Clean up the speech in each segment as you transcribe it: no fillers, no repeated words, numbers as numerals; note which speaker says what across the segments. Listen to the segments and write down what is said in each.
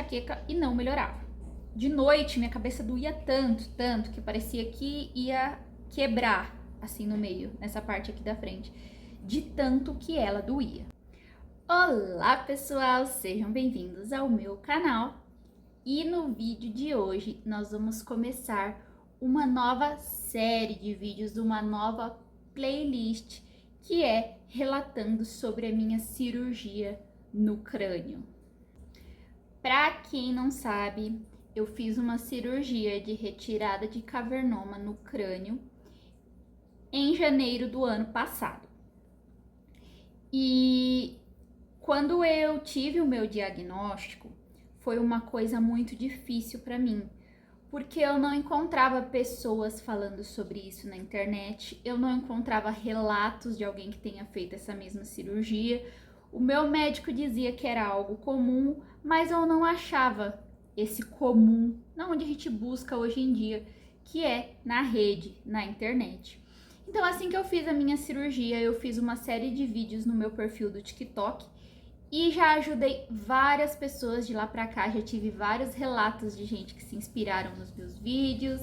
Speaker 1: enxaqueca e não melhorava. De noite, minha cabeça doía tanto, que parecia que ia quebrar, assim, no meio, nessa parte aqui da frente, de tanto que ela doía. Olá, pessoal! Sejam bem-vindos ao meu canal. E no vídeo de hoje, nós vamos começar uma nova série de vídeos, uma nova playlist, que é relatando sobre a minha cirurgia no crânio. Para quem não sabe, eu fiz uma cirurgia de retirada de cavernoma no crânio em janeiro do ano passado. E quando eu tive o meu diagnóstico, foi uma coisa muito difícil para mim, porque eu não encontrava pessoas falando sobre isso na internet, eu não encontrava relatos de alguém que tenha feito essa mesma cirurgia. O meu médico dizia que era algo comum, mas eu não achava esse comum, na onde a gente busca hoje em dia, que é na rede, na internet. Então, assim que eu fiz a minha cirurgia, eu fiz uma série de vídeos no meu perfil do TikTok e já ajudei várias pessoas de lá pra cá, já tive vários relatos de gente que se inspiraram nos meus vídeos,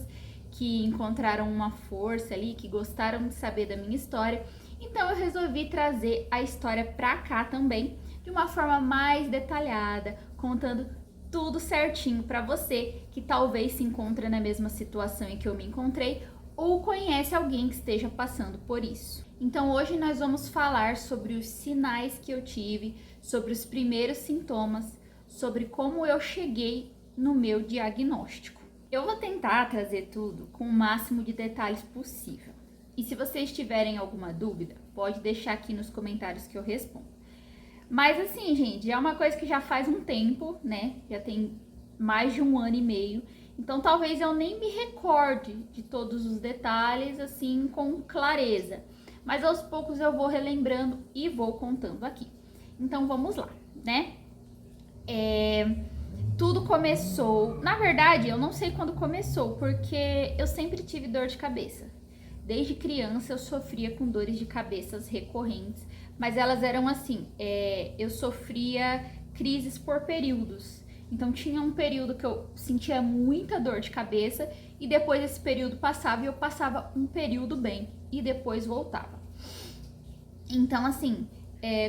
Speaker 1: que encontraram uma força ali, que gostaram de saber da minha história. Então eu resolvi trazer a história pra cá também, de uma forma mais detalhada, contando tudo certinho pra você que talvez se encontre na mesma situação em que eu me encontrei ou conhece alguém que esteja passando por isso. Então hoje nós vamos falar sobre os sinais que eu tive, sobre os primeiros sintomas, sobre como eu cheguei no meu diagnóstico. Eu vou tentar trazer tudo com o máximo de detalhes possível. E se vocês tiverem alguma dúvida, pode deixar aqui nos comentários que eu respondo. Mas assim, gente, é uma coisa que já faz um tempo, né? Já tem mais de 1 ano e meio. Então talvez eu nem me recorde de todos os detalhes assim com clareza. Mas aos poucos eu vou relembrando e vou contando aqui. Então vamos lá, né? Tudo começou... Na verdade, eu não sei quando começou, porque eu sempre tive dor de cabeça. Desde criança eu sofria com dores de cabeça recorrentes, mas elas eram assim, eu sofria crises por períodos. Então tinha um período que eu sentia muita dor de cabeça e depois esse período passava e eu passava um período bem e depois voltava. Então assim,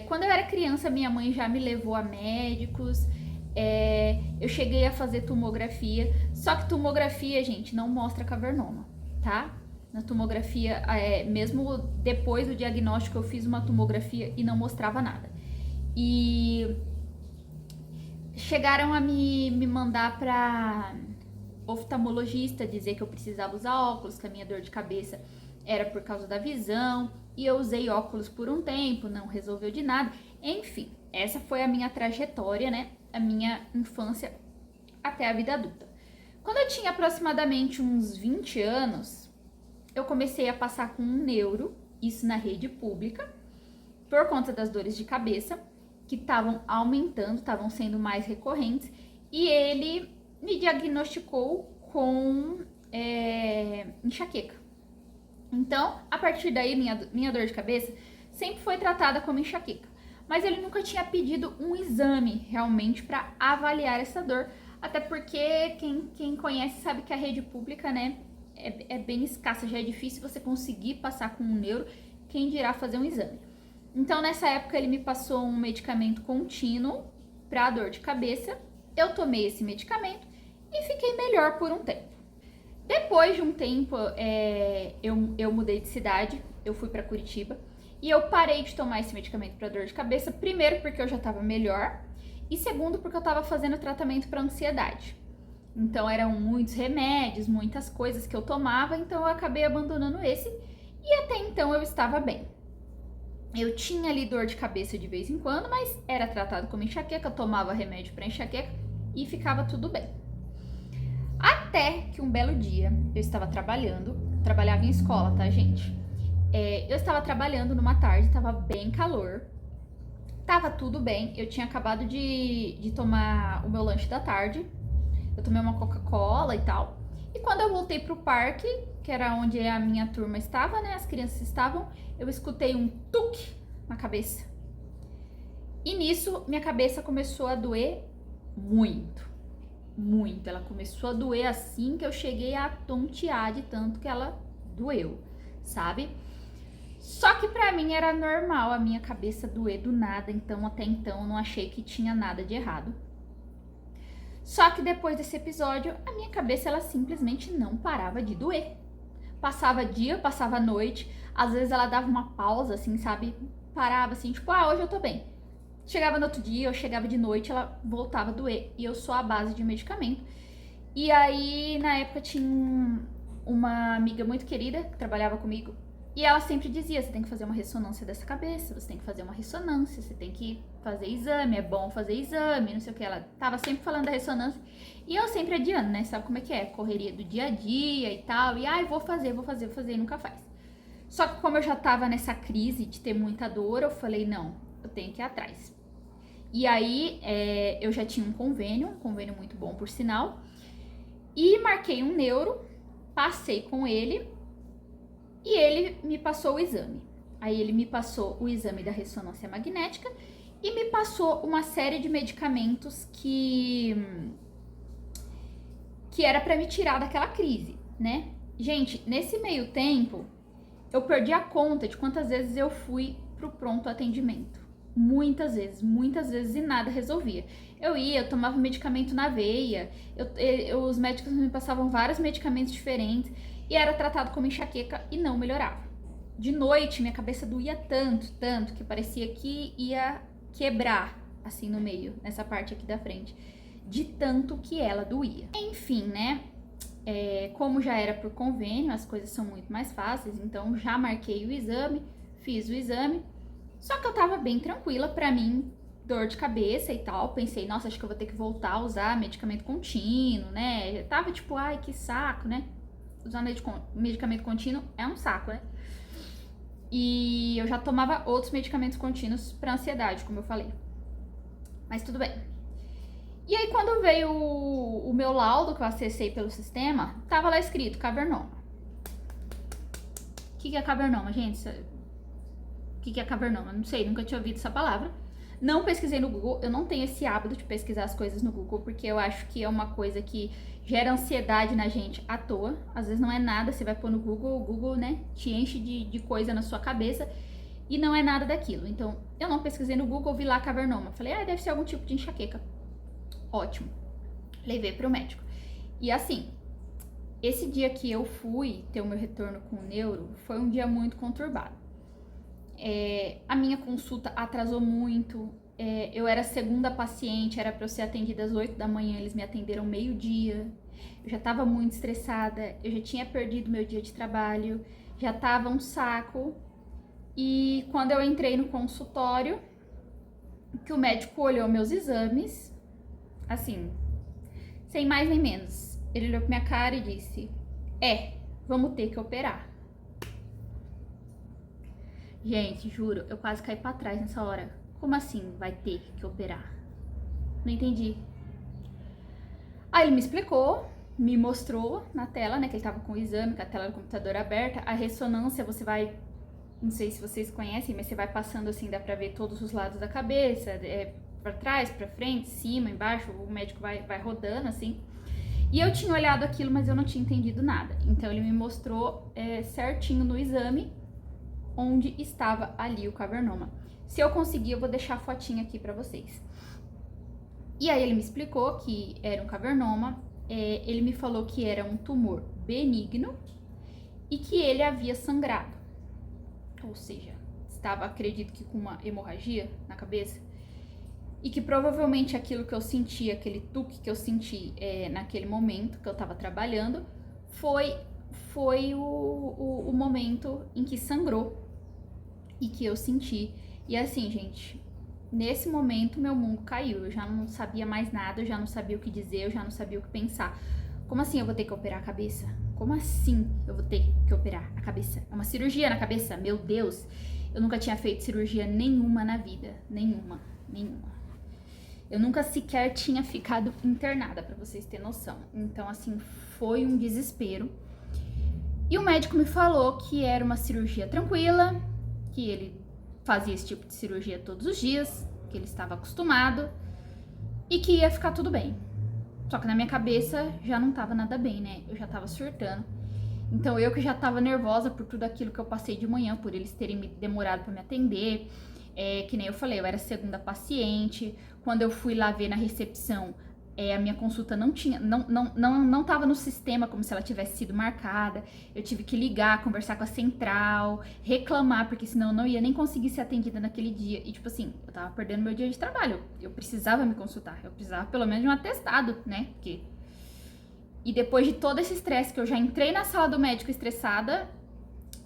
Speaker 1: quando eu era criança minha mãe já me levou a médicos, eu cheguei a fazer tomografia, só que tomografia, gente, não mostra cavernoma, tá? Na tomografia, mesmo depois do diagnóstico, eu fiz uma tomografia e não mostrava nada. E chegaram a me mandar para oftalmologista, dizer que eu precisava usar óculos, que a minha dor de cabeça era por causa da visão. E eu usei óculos por um tempo, não resolveu de nada. Enfim, essa foi a minha trajetória, né? A minha infância até a vida adulta. Quando eu tinha aproximadamente uns 20 anos... eu comecei a passar com um neuro, isso na rede pública, por conta das dores de cabeça, que estavam aumentando, estavam sendo mais recorrentes, e ele me diagnosticou com enxaqueca. Então, a partir daí, minha dor de cabeça sempre foi tratada como enxaqueca, mas ele nunca tinha pedido um exame realmente para avaliar essa dor, até porque quem conhece sabe que a rede pública, né, é bem escassa, já é difícil você conseguir passar com um neuro, quem dirá fazer um exame. Então, nessa época, ele me passou um medicamento contínuo para dor de cabeça. Eu tomei esse medicamento e fiquei melhor por um tempo. Depois de um tempo, eu mudei de cidade, eu fui para Curitiba e eu parei de tomar esse medicamento para dor de cabeça, primeiro porque eu já estava melhor e segundo porque eu estava fazendo tratamento para ansiedade. Então eram muitos remédios, muitas coisas que eu tomava, então eu acabei abandonando esse e até então eu estava bem. Eu tinha ali dor de cabeça de vez em quando, mas era tratado como enxaqueca, eu tomava remédio para enxaqueca e ficava tudo bem. Até que um belo dia eu estava trabalhava em escola, tá, gente? Eu estava trabalhando numa tarde, estava bem calor, tava tudo bem, eu tinha acabado de tomar o meu lanche da tarde. Eu tomei uma Coca-Cola e tal. E quando eu voltei pro parque, que era onde a minha turma estava, né? As crianças estavam, eu escutei um tuque na cabeça. E nisso, minha cabeça começou a doer muito. muito. Ela começou a doer assim que eu cheguei a tontear de tanto que ela doeu, sabe? Só que pra mim era normal a minha cabeça doer do nada, então até então eu não achei que tinha nada de errado. Só que depois desse episódio, a minha cabeça ela simplesmente não parava de doer. Passava dia, passava noite, às vezes ela dava uma pausa assim, sabe? Parava assim, tipo, hoje eu tô bem. Chegava no outro dia, eu chegava de noite, ela voltava a doer. E eu sou à base de medicamento. E aí, na época, tinha uma amiga muito querida que trabalhava comigo. E ela sempre dizia, você tem que fazer uma ressonância dessa cabeça, você tem que fazer uma ressonância, você tem que fazer exame, é bom fazer exame, não sei o que. Ela tava sempre falando da ressonância. E eu sempre adiando, né? Sabe como é que é? Correria do dia a dia e tal. E, vou fazer, e nunca faz. Só que como eu já tava nessa crise de ter muita dor, eu falei, não, eu tenho que ir atrás. E aí, eu já tinha um convênio muito bom, por sinal. E marquei um neuro, passei com ele e ele me passou o exame. Aí ele me passou o exame da ressonância magnética e me passou uma série de medicamentos que era pra me tirar daquela crise, né? Gente, nesse meio tempo, eu perdi a conta de quantas vezes eu fui pro pronto atendimento. Muitas vezes e nada resolvia. Eu tomava medicamento na veia, os médicos me passavam vários medicamentos diferentes e era tratado como enxaqueca e não melhorava. De noite, minha cabeça doía tanto, que parecia que ia quebrar, assim, no meio, nessa parte aqui da frente, de tanto que ela doía. Enfim, né? Como já era por convênio, as coisas são muito mais fáceis, então já marquei o exame, fiz o exame. Só que eu tava bem tranquila, pra mim, dor de cabeça e tal. Pensei, nossa, acho que eu vou ter que voltar a usar medicamento contínuo, né? Eu tava tipo, que saco, né? Usar medicamento contínuo é um saco, né? E eu já tomava outros medicamentos contínuos pra ansiedade, como eu falei. Mas tudo bem. E aí, quando veio o meu laudo que eu acessei pelo sistema, tava lá escrito cavernoma. O que é cavernoma, gente? O que é cavernoma? Não sei, nunca tinha ouvido essa palavra. Não pesquisei no Google, eu não tenho esse hábito de pesquisar as coisas no Google, porque eu acho que é uma coisa que gera ansiedade na gente à toa. Às vezes não é nada, você vai pôr no Google, o Google, né, te enche de coisa na sua cabeça e não é nada daquilo. Então, eu não pesquisei no Google, vi lá cavernoma. Falei, deve ser algum tipo de enxaqueca. Ótimo. Levei pro médico. E assim, esse dia que eu fui ter o meu retorno com o neuro, foi um dia muito conturbado. A minha consulta atrasou muito, eu era a segunda paciente, era para eu ser atendida às 8 da manhã, eles me atenderam meio-dia, eu já tava muito estressada, eu já tinha perdido meu dia de trabalho, já tava um saco, e quando eu entrei no consultório, que o médico olhou meus exames, assim, sem mais nem menos, ele olhou pra minha cara e disse, vamos ter que operar. Gente, juro, eu quase caí pra trás nessa hora. Como assim vai ter que operar? Não entendi. Aí ele me explicou, me mostrou na tela, né, que ele tava com o exame, com a tela do computador aberta. A ressonância, você vai, não sei se vocês conhecem, mas você vai passando assim, dá pra ver todos os lados da cabeça, pra trás, pra frente, cima, embaixo, o médico vai rodando assim. E eu tinha olhado aquilo, mas eu não tinha entendido nada. Então ele me mostrou certinho no exame onde estava ali o cavernoma. Se eu conseguir, eu vou deixar a fotinha aqui pra vocês. E aí ele me explicou que era um cavernoma, ele me falou que era um tumor benigno e que ele havia sangrado. Ou seja, estava, acredito que com uma hemorragia na cabeça. E que provavelmente aquilo que eu senti, aquele tuque que eu senti naquele momento que eu tava trabalhando, foi o momento em que sangrou e que eu senti. E assim, gente, nesse momento meu mundo caiu. Eu já não sabia mais nada, eu já não sabia o que dizer, eu já não sabia o que pensar. Como assim eu vou ter que operar a cabeça? Como assim eu vou ter que operar a cabeça? É uma cirurgia na cabeça? Meu Deus! Eu nunca tinha feito cirurgia nenhuma na vida. Nenhuma. Eu nunca sequer tinha ficado internada, pra vocês terem noção. Então, assim, foi um desespero. E o médico me falou que era uma cirurgia tranquila, que ele fazia esse tipo de cirurgia todos os dias, que ele estava acostumado e que ia ficar tudo bem. Só que na minha cabeça já não tava nada bem, né? Eu já tava surtando. Então eu que já tava nervosa por tudo aquilo que eu passei de manhã, por eles terem me demorado pra me atender. Que nem eu falei, eu era a segunda paciente. Quando eu fui lá ver na recepção, a minha consulta não tava no sistema como se ela tivesse sido marcada. Eu tive que ligar, conversar com a central, reclamar, porque senão eu não ia nem conseguir ser atendida naquele dia. E tipo assim, eu tava perdendo meu dia de trabalho. Eu precisava me consultar, eu precisava pelo menos de um atestado, né? Porque... E depois de todo esse estresse, que eu já entrei na sala do médico estressada,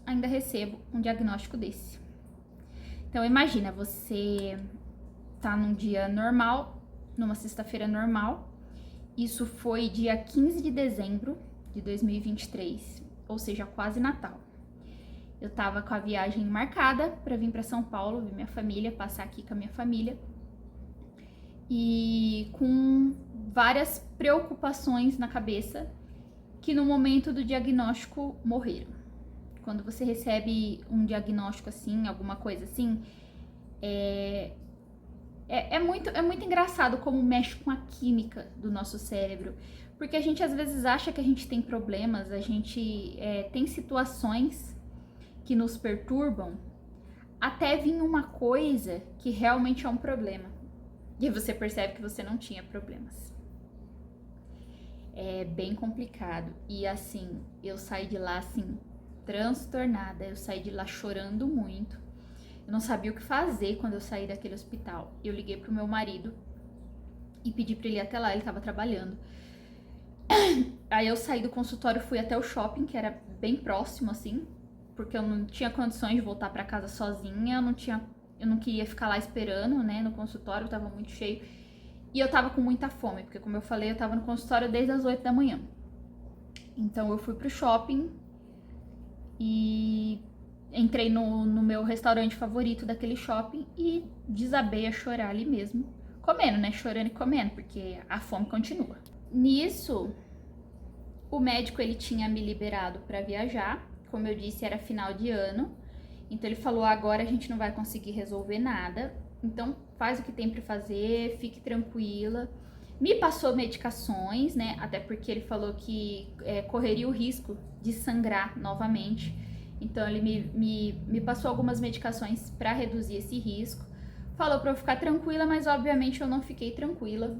Speaker 1: ainda recebo um diagnóstico desse. Então imagina, você tá num dia normal, numa sexta-feira normal. Isso foi dia 15 de dezembro de 2023, ou seja, quase Natal. Eu tava com a viagem marcada para vir para São Paulo, ver minha família, passar aqui com a minha família. E com várias preocupações na cabeça que no momento do diagnóstico morreram. Quando você recebe um diagnóstico assim, alguma coisa assim, é muito engraçado como mexe com a química do nosso cérebro. Porque a gente às vezes acha que a gente tem problemas, a gente tem situações que nos perturbam, até vir uma coisa que realmente é um problema. E aí você percebe que você não tinha problemas. É bem complicado. E assim, eu saí de lá assim, transtornada. Eu saí de lá chorando muito. Eu não sabia o que fazer quando eu saí daquele hospital. Eu liguei pro meu marido e pedi pra ele ir até lá, ele tava trabalhando. Aí eu saí do consultório, fui até o shopping, que era bem próximo assim, porque eu não tinha condições de voltar pra casa sozinha, eu não queria ficar lá esperando, né, no consultório, tava muito cheio. E eu tava com muita fome, porque como eu falei, eu tava no consultório desde as 8 da manhã. Então eu fui pro shopping e entrei no meu restaurante favorito daquele shopping e desabei a chorar ali mesmo. Comendo, né? Chorando e comendo, porque a fome continua. Nisso, o médico ele tinha me liberado para viajar. Como eu disse, era final de ano. Então ele falou, agora a gente não vai conseguir resolver nada. Então faz o que tem para fazer, fique tranquila. Me passou medicações, né? Até porque ele falou que correria o risco de sangrar novamente. Então ele me passou algumas medicações para reduzir esse risco. Falou para eu ficar tranquila, mas obviamente eu não fiquei tranquila.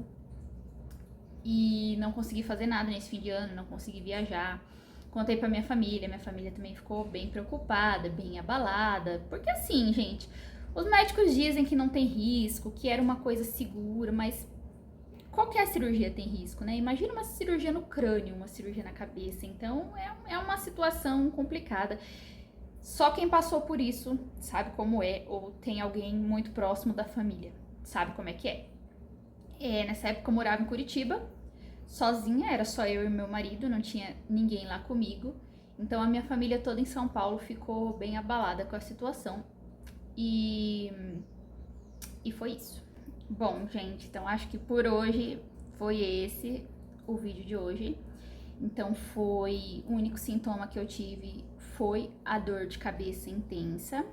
Speaker 1: E não consegui fazer nada nesse fim de ano, não consegui viajar. Contei pra minha família também ficou bem preocupada, bem abalada. Porque assim, gente, os médicos dizem que não tem risco, que era uma coisa segura, mas qualquer cirurgia tem risco, né? Imagina uma cirurgia no crânio, uma cirurgia na cabeça. Então é uma situação complicada. Só quem passou por isso sabe como é, ou tem alguém muito próximo da família, sabe como é que é. Nessa época eu morava em Curitiba, sozinha, era só eu e meu marido, não tinha ninguém lá comigo. Então a minha família toda em São Paulo ficou bem abalada com a situação. E foi isso. Bom, gente, então acho que por hoje foi esse o vídeo de hoje. Então foi o único sintoma que eu tive foi a dor de cabeça intensa.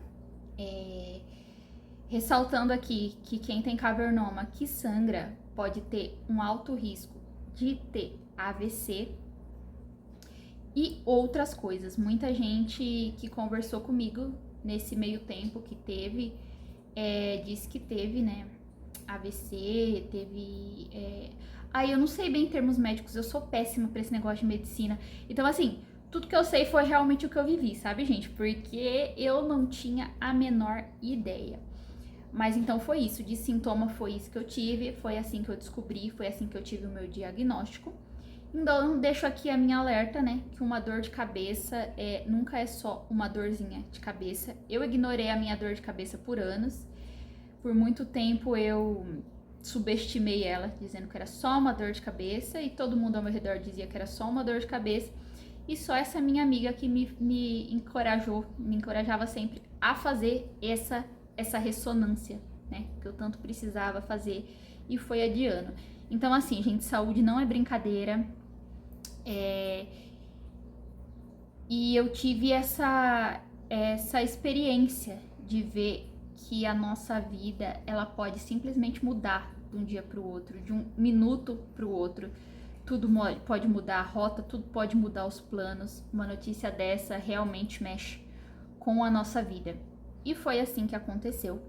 Speaker 1: Ressaltando aqui que quem tem cavernoma que sangra pode ter um alto risco de ter AVC e outras coisas. Muita gente que conversou comigo nesse meio tempo que teve, disse que teve, né, AVC, teve... eu não sei bem em termos médicos, eu sou péssima pra esse negócio de medicina. Então, assim, tudo que eu sei foi realmente o que eu vivi, sabe, gente? Porque eu não tinha a menor ideia. Mas então foi isso, de sintoma foi isso que eu tive, foi assim que eu descobri, foi assim que eu tive o meu diagnóstico. Então deixo aqui a minha alerta, né, que uma dor de cabeça nunca é só uma dorzinha de cabeça. Eu ignorei a minha dor de cabeça por anos, por muito tempo eu subestimei ela, dizendo que era só uma dor de cabeça e todo mundo ao meu redor dizia que era só uma dor de cabeça. E só essa minha amiga que me encorajava sempre a fazer essa ressonância, né, que eu tanto precisava fazer e foi adiando. Então, assim, gente, saúde não é brincadeira. E eu tive essa experiência de ver que a nossa vida, ela pode simplesmente mudar de um dia para o outro, de um minuto para o outro. tudo pode mudar a rota, tudo pode mudar os planos. Uma notícia dessa realmente mexe com a nossa vida. E foi assim que aconteceu.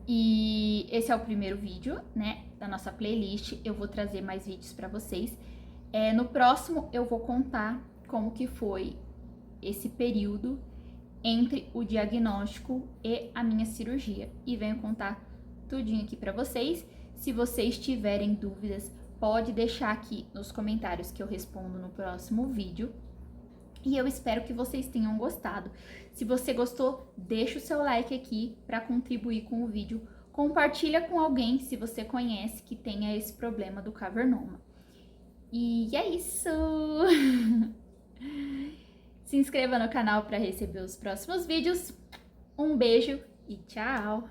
Speaker 1: E esse é o primeiro vídeo, né, da nossa playlist. Eu vou trazer mais vídeos para vocês. No próximo eu vou contar como que foi esse período entre o diagnóstico e a minha cirurgia. E venho contar tudinho aqui para vocês. Se vocês tiverem dúvidas, pode deixar aqui nos comentários que eu respondo no próximo vídeo. E eu espero que vocês tenham gostado. Se você gostou, deixa o seu like aqui para contribuir com o vídeo. Compartilha com alguém se você conhece que tenha esse problema do cavernoma. E é isso! Se inscreva no canal para receber os próximos vídeos. Um beijo e tchau!